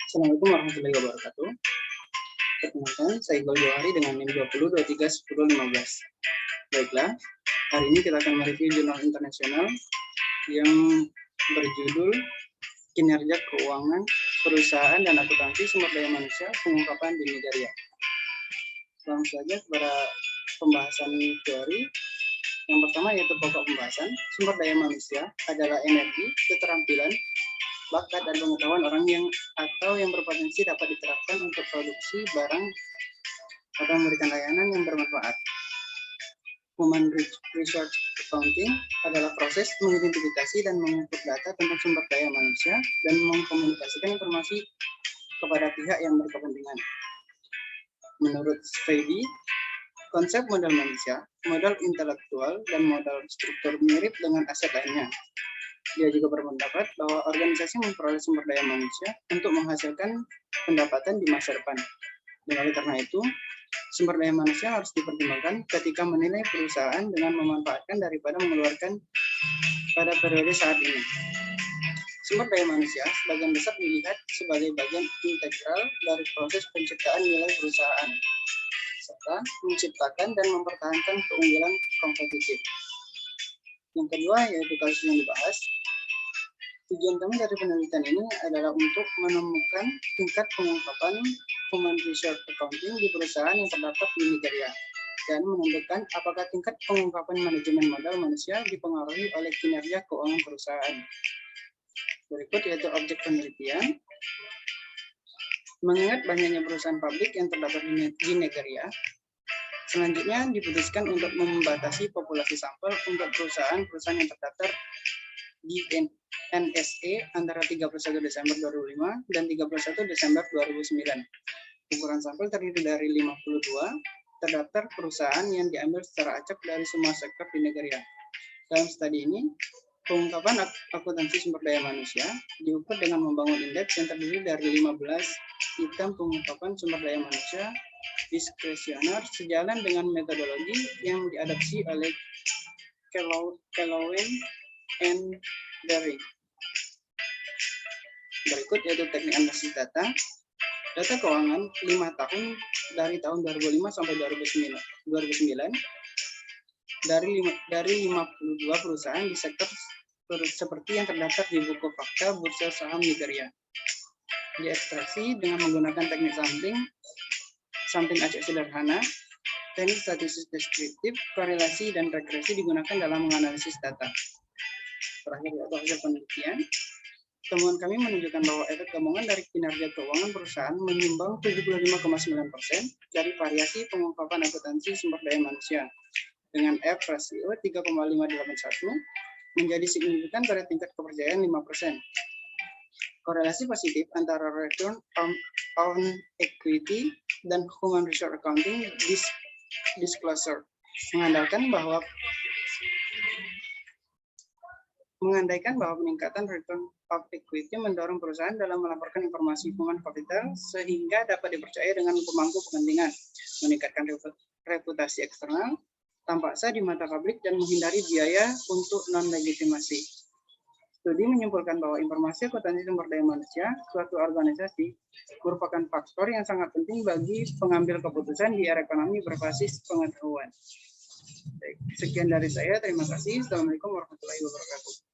Assalamualaikum warahmatullahi wabarakatuh. Perkenalkan, saya Iqbal Johari dengan NIM 20231015. Baiklah, hari ini kita akan mereview jurnal internasional yang berjudul Kinerja Keuangan Perusahaan dan Akuntansi Sumber Daya Manusia Pengungkapan di Nigeria. Langsung saja kepada pembahasan teori. Yang pertama yaitu pokok pembahasan, sumber daya manusia adalah energi, keterampilan, bakat dan pengetahuan orang yang berpotensi dapat diterapkan untuk produksi barang atau memberikan layanan yang bermanfaat. Human Resource Accounting adalah proses mengidentifikasi dan menginput data tentang sumber daya manusia dan mengkomunikasikan informasi kepada pihak yang berkepentingan. Menurut Spady, konsep modal manusia, modal intelektual, dan modal struktur mirip dengan aset lainnya. Dia juga berpendapat bahwa organisasi memperoleh sumber daya manusia untuk menghasilkan pendapatan di masa depan. Dan oleh karena itu, sumber daya manusia harus dipertimbangkan ketika menilai perusahaan dengan memanfaatkan daripada mengeluarkan pada periode saat ini. Sumber daya manusia sebagian besar dilihat sebagai bagian integral dari proses penciptaan nilai perusahaan, serta menciptakan dan mempertahankan keunggulan kompetitif. Yang kedua yaitu kasus yang dibahas. Tujuan kami dari penelitian ini adalah untuk menemukan tingkat pengungkapan Human Resource Accounting di perusahaan yang terdapat di Nigeria dan menentukan apakah tingkat pengungkapan manajemen modal manusia dipengaruhi oleh kinerja keuangan perusahaan. Berikut yaitu objek penelitian. Mengingat banyaknya perusahaan publik yang terdapat di Nigeria, selanjutnya diputuskan untuk membatasi populasi sampel untuk perusahaan-perusahaan yang terdaftar di NSE antara 31 Desember 2005 dan 31 Desember 2009. Ukuran sampel terdiri dari 52 terdaftar perusahaan yang diambil secara acak dari semua sektor di Nigeria. Dalam studi ini, pengungkapan akuntansi sumber daya manusia diukur dengan membangun indeks yang terdiri dari 15 item pengungkapan sumber daya manusia diskresioner sejalan dengan metodologi yang diadopsi oleh Kellogg and Baring. Berikut yaitu teknik analisis data. Data keuangan 5 tahun dari tahun 2005 sampai 2009 dari 52 perusahaan di sektor seperti yang terdaftar di buku fakta Bursa Saham Nigeria. Diekstraksi dengan menggunakan teknik sampling acak sederhana, teknik statistik deskriptif, korelasi, dan regresi digunakan dalam menganalisis data. Terakhir yaitu hasil penelitian. Temuan kami menunjukkan bahwa efek gabungan dari kinerja keuangan perusahaan menyumbang 75,9% dari variasi pengungkapan akuntansi sumber daya manusia dengan F rasio 3,581 menjadi signifikan pada tingkat kepercayaan 5%. Korelasi positif antara return on equity dan human resource accounting disclosure mengandaikan bahwa peningkatan return of equity mendorong perusahaan dalam melaporkan informasi human capital sehingga dapat dipercaya dengan pemangku kepentingan, meningkatkan reputasi eksternal, tampak sah di mata publik, dan menghindari biaya untuk non-legitimasi. Studi menyimpulkan bahwa informasi akuntansi sumber daya manusia suatu organisasi merupakan faktor yang sangat penting bagi pengambil keputusan di era ekonomi berbasis pengetahuan. Baik, sekian dari saya. Terima kasih. Assalamualaikum warahmatullahi wabarakatuh.